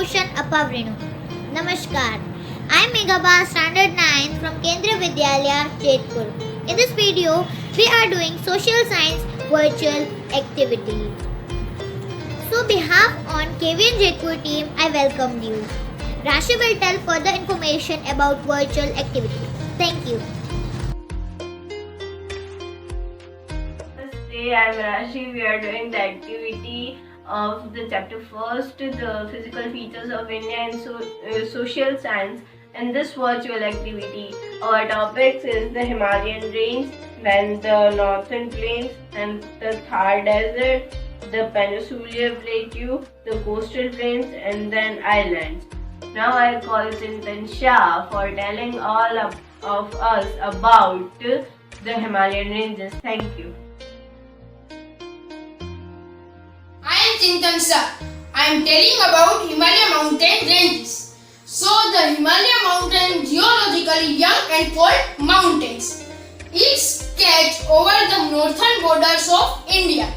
Bhushan Apavrinu. Namaskar. I am Meghabha, Standard 9 from Kendriya Vidyalaya, Jetpur. In this video, we are doing social science virtual activity. So, behalf on KVN Jetpur team, I welcome you. Rashi will tell further information about virtual activity. Thank you. Namaste, I am Rashi. We are doing the activity of the chapter first, the physical features of India and social science. In this virtual activity, our topics is the Himalayan range, then the northern plains and the Thar desert, the peninsular plateau, the coastal plains and then islands. Now I call Chintan Shah for telling all of us about the Himalayan ranges. Thank you. I am Chintan Shah. I am telling about Himalaya mountain ranges. So the Himalaya mountain geologically young and cold mountains. It stretches over the northern borders of India.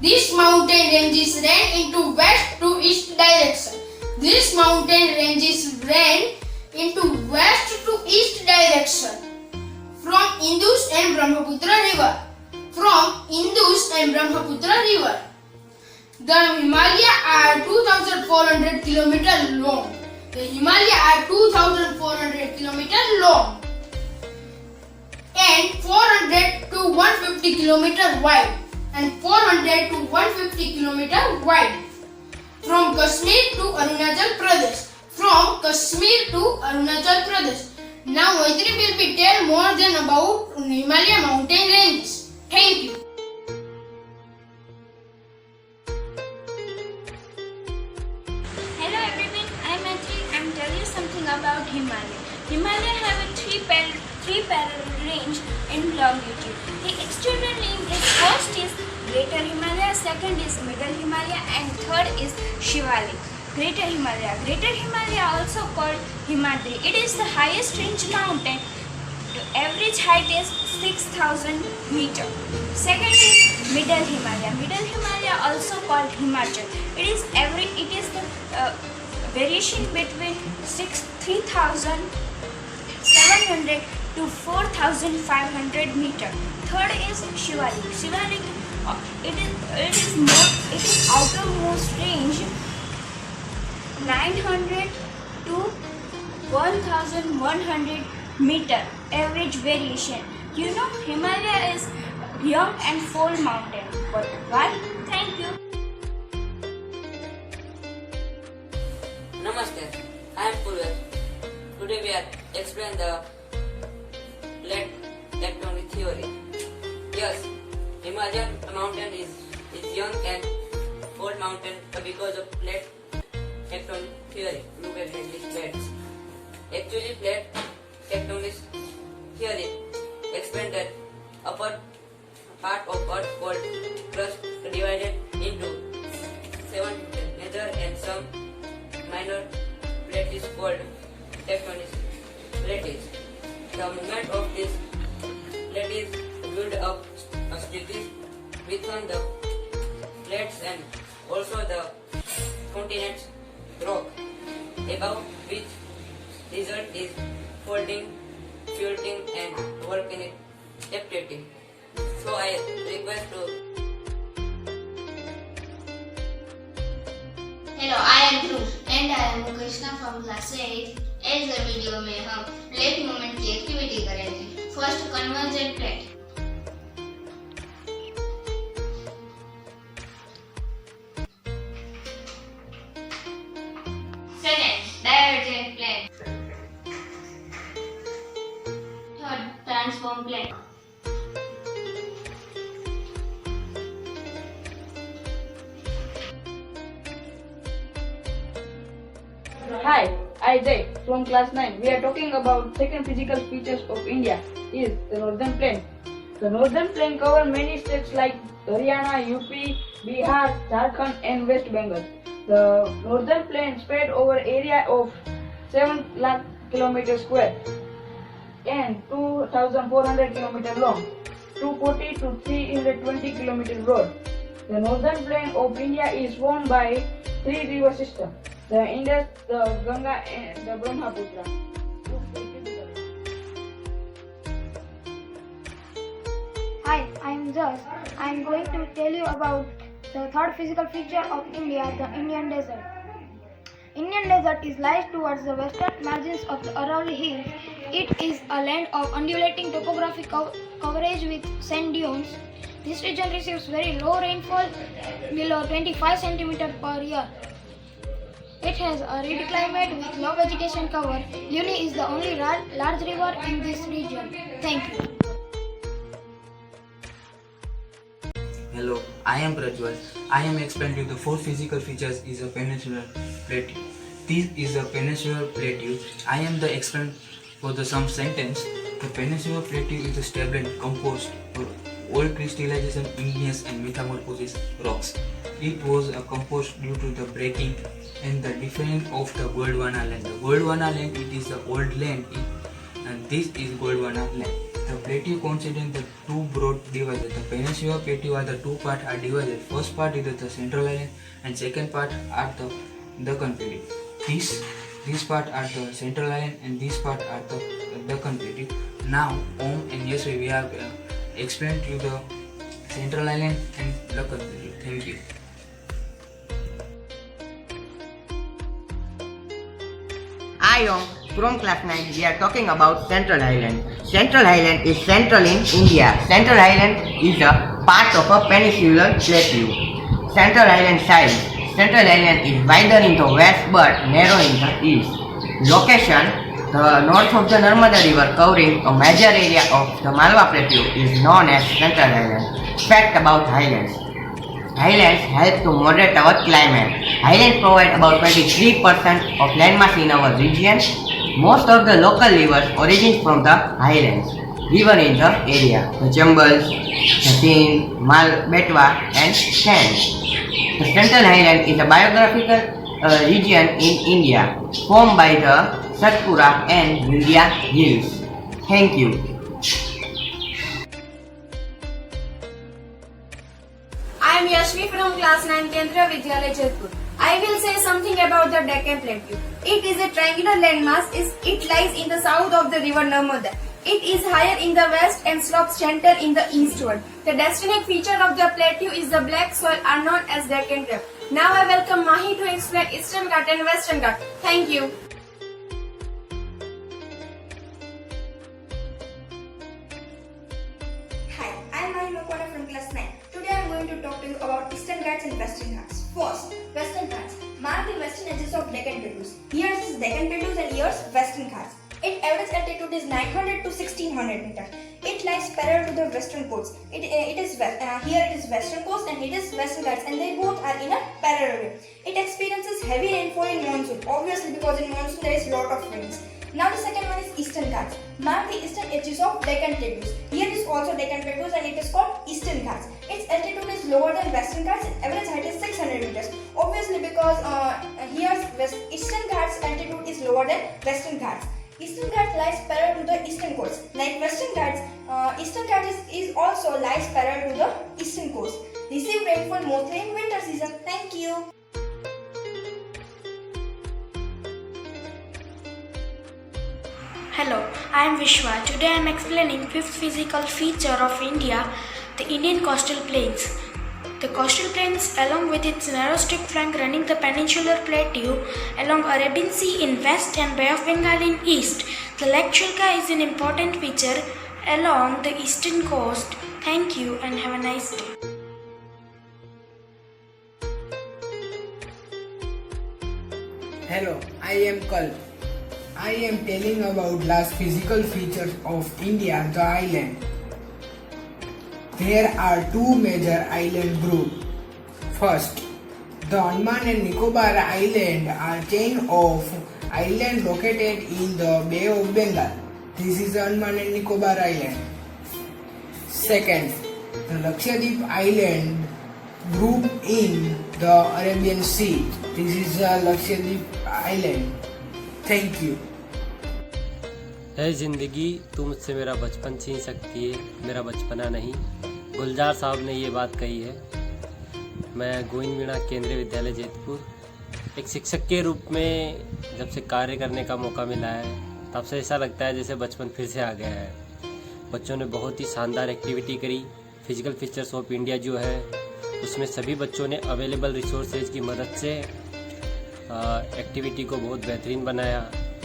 These mountain ranges ran into west to east direction. From Indus and Brahmaputra river. The Himalaya are 2,400 km long. And 400 to 150 km wide. From Kashmir to Arunachal Pradesh. Now Maitri will be tell more than about Himalaya mountain ranges. Thank you. Hello everyone, I am Maitri. I am telling you something about Himalaya. Himalaya have a three parallel range in longitude. The external name is first is Greater Himalaya, second is Middle Himalaya and third is Shivalik. Greater Himalaya also called Himadri. It is the highest range mountain. The average height is 6,000 meter. Second is Middle Himalaya also called Himachal. It is the variation between 3,700 to 4,500 meter. Third is Shivalik. It is outermost range 900 to 1,100 meter average variation. You know, Himalaya is young and full mountain. But why? Thank you. Namaste, I am Purvesh. Today we are explain the plate tectonic theory. Yes, Himalayan mountain is young and old mountain because of plate tectonic theory. Look at these plates. Actually, plate tectonic theory explains that upper part of Earth called crust divided into 7 major and some minor plate is called tectonic plates. The movement of this plate is build up stiffness within the plates and also the continents rock, above which result is folding, faulting and volcanic activity. So I request to hello I am Dhruv and I am Krishna from class 8. इस video में हम plate movement की activity करेंगे. First convergent plate. Second divergent plate. Third transform plate. Hi, I Jay from class 9. We are talking about second physical features of India is the northern plain. The northern plain covers many states like Haryana, UP, Bihar, Jharkhand and West Bengal. The northern plain spread over area of 7 lakh km square and 2,400 km long, 240 to 320 km broad. The northern plain of India is formed by three river systems: the Indus, the Ganga, and the Brahmaputra. Hi, I'm Jas. I'm going to tell you about the third physical feature of India, the Indian desert. Indian desert lies towards the western margins of the Aravalli Hills. It is a land of undulating topographic coverage with sand dunes. This region receives very low rainfall, below 25 cm per year. It has a arid climate with low vegetation cover. Luni is the only large river in this region. Thank you. Hello, I am Prajwal. I am explaining to you the four physical features is a peninsular plateau. This is a peninsular plateau. I am the explainer for the some sentence. The peninsular plateau is a stable and composed of old crystallization, igneous and metamorphosis rocks. It was composed due to the breaking and the difference of the Gondwana land. The Gondwana land, it is the old land, and this is Gondwana land. The plateau considering the two broad divided. The peninsular plateau are the two parts are divided. First part is the central island and second part are the Deccan plateau. This part are the central island and this part are the Deccan plateau. Now, Om and Yasvi, we have explained to you the central island and Deccan plateau. Thank you. I am from class 9. We are talking about Central Highland. Central Highland is central in India. Central Highland is a part of a peninsular plateau. Central Highland size. Central Highland is wider in the west but narrow in the east. Location: the north of the Narmada River covering a major area of the Malwa Plateau is known as Central Highland. Fact about highlands. Highlands help to moderate our climate. Highlands provide about 23% of landmass in our region. Most of the local rivers originate from the highlands. River in the area: the Chambals, the Sindh, Mal, Betwa and Sand. The Central Highland is a biographical region in India formed by the Satpura and Vindhya hills. Thank you. I am Yashvi from class 9 Kendriya Vidyalaya Jodhpur. I will say something about the Deccan Plateau. It is a triangular landmass. It lies in the south of the river Narmada. It is higher in the west and slopes gentle in the eastward. The distinct feature of the plateau is the black soil are known as Deccan Trap. Now I welcome Mahi to explain Eastern Ghat and Western Ghat. Thank you. Hi, I am Mahi Mokwana from class 9. Today I am going to talk to you about Eastern Ghats and Western Ghats. First, Western Ghats mark the western edges of Deccan Plateaus. Here is Deccan Plateaus and here is Western Ghats. Its average altitude is 900 to 1600 meters. It lies parallel to the western coast. Here it is western coast and it is Western Ghats, and they both are in a parallel way. It experiences heavy rainfall in monsoon, obviously because in monsoon there is lot of rains. Now the second one is Eastern Ghats. Mark the eastern edges of Deccan Plateaus. Here is also Deccan Plateaus and it is called Eastern Ghats. Its altitude is lower than Western Ghats. Its average height is 600 meters. Obviously because Eastern Ghats altitude is lower than Western Ghats. Eastern Ghats lies parallel to the eastern coast. Like Western Ghats, Eastern Ghats is also lies parallel to the eastern coast. Receive rainfall mostly in winter season. Thank you. Hello, I am Vishwa. Today I am explaining fifth physical feature of India, the Indian coastal plains. The coastal plains, along with its narrow strip flank running the peninsular plateau along Arabian Sea in west and Bay of Bengal in east. The Lake Chulka is an important feature along the eastern coast. Thank you and have a nice day. Hello, I am Kal. I am telling about last physical features of India, the island. There are two major island groups. First, the Andaman and Nicobar Island are chain of islands located in the Bay of Bengal. This is the Andaman and Nicobar Island. Second, the Lakshadweep Island group in the Arabian Sea. This is the Lakshadweep Island. Thank you. है जिंदगी तू मुझसे मेरा बचपन छीन सकती है, मेरा बचपना नहीं। गुलजार साहब ने ये बात कही है। मैं गोविंद मीणा केंद्रीय विद्यालय जैतपुर एक शिक्षक के रूप में जब से कार्य करने का मौका मिला है तब से ऐसा लगता है जैसे बचपन फिर से आ गया है। बच्चों ने बहुत ही शानदार एक्टिविटी करी। फिजिकल फीचर्स ऑफ इंडिया जो है उसमें सभी बच्चों ने अवेलेबल रिसोर्सेज की मदद से एक्टिविटी को बहुत बेहतरीन बनाया।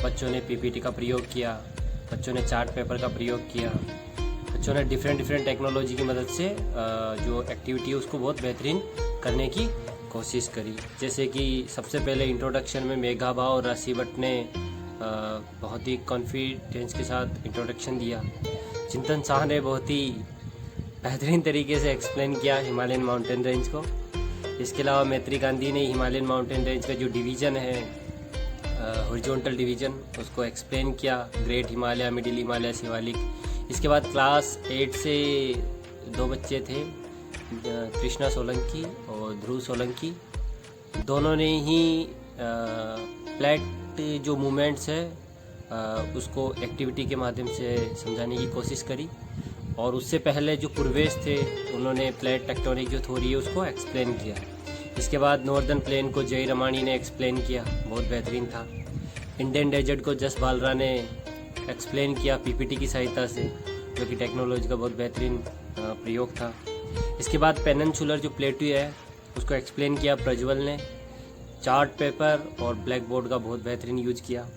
बच्चों ने पीपीटी का प्रयोग किया, बच्चों ने चार्ट पेपर का प्रयोग किया, बच्चों ने डिफरेंट टेक्नोलॉजी की मदद से जो एक्टिविटी है उसको बहुत बेहतरीन करने की कोशिश करी। जैसे कि सबसे पहले इंट्रोडक्शन में मेघाबा और राशि भट्ट ने बहुत ही कॉन्फिडेंस के साथ इंट्रोडक्शन दिया। चिंतन शाह ने बहुत ही बेहतरीन तरीके से एक्सप्लेन किया हिमालयन माउंटेन रेंज को। इसके अलावा मैत्री गांधी ने हिमालयन माउंटेन रेंज का जो डिवीज़न है हॉरिजॉन्टल डिवीज़न उसको एक्सप्लेन किया, ग्रेट हिमालय, मिडिल हिमालय, शिवालिक। इसके बाद क्लास 8 से 2 बच्चे थे, कृष्णा सोलंकी और ध्रुव सोलंकी। दोनों ने ही प्लेट जो मूवमेंट्स है उसको एक्टिविटी के माध्यम से समझाने की कोशिश करी। और उससे पहले जो पूर्वेश थे उन्होंने प्लेट टेक्टोनिक जो थ्योरी है उसको एक्सप्लेन किया। इसके बाद नॉर्दर्न प्लेन को जय रमानी ने एक्सप्लेन किया, बहुत बेहतरीन था। इंडियन डेजर्ट को जस बालरा ने एक्सप्लेन किया पीपीटी की सहायता से, जो कि टेक्नोलॉजी का बहुत बेहतरीन प्रयोग था। इसके बाद पेनिनसुलर जो प्लेटू है उसको एक्सप्लेन किया प्रज्वल ने। चार्ट पेपर और ब्लैक बोर्ड का बहुत बेहतरीन यूज किया।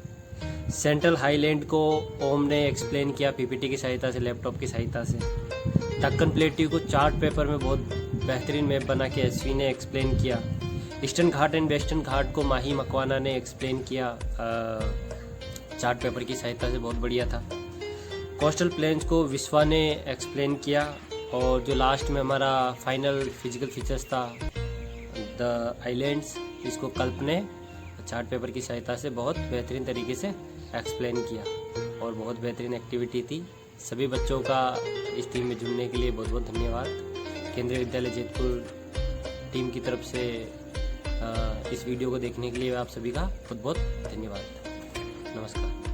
सेंट्रल हाईलैंड को ओम ने एक्सप्लेन किया पीपीटी की सहायता से, लैपटॉप की सहायता से। दक्कन प्लेट्यू को चार्ट पेपर में बहुत बेहतरीन मैप बना के एसवी ने एक्सप्लेन किया। ईस्टर्न घाट एंड वेस्टर्न घाट को माही मकवाना ने एक्सप्लेन किया चार्ट पेपर की सहायता से, बहुत बढ़िया था। कोस्टल प्लेन्स को विश्वा ने एक्सप्लेन किया। और जो लास्ट में हमारा फाइनल फिजिकल फीचर्स था द आइलैंड्स, इसको कल्प ने चार्ट पेपर की सहायता से बहुत बेहतरीन तरीके से एक्सप्लेन किया और बहुत बेहतरीन एक्टिविटी थी। सभी बच्चों का इस टीम में जुड़ने के लिए बहुत बहुत धन्यवाद। केंद्रीय विद्यालय जैतपुर टीम की तरफ से इस वीडियो को देखने के लिए आप सभी का बहुत बहुत धन्यवाद। नमस्कार।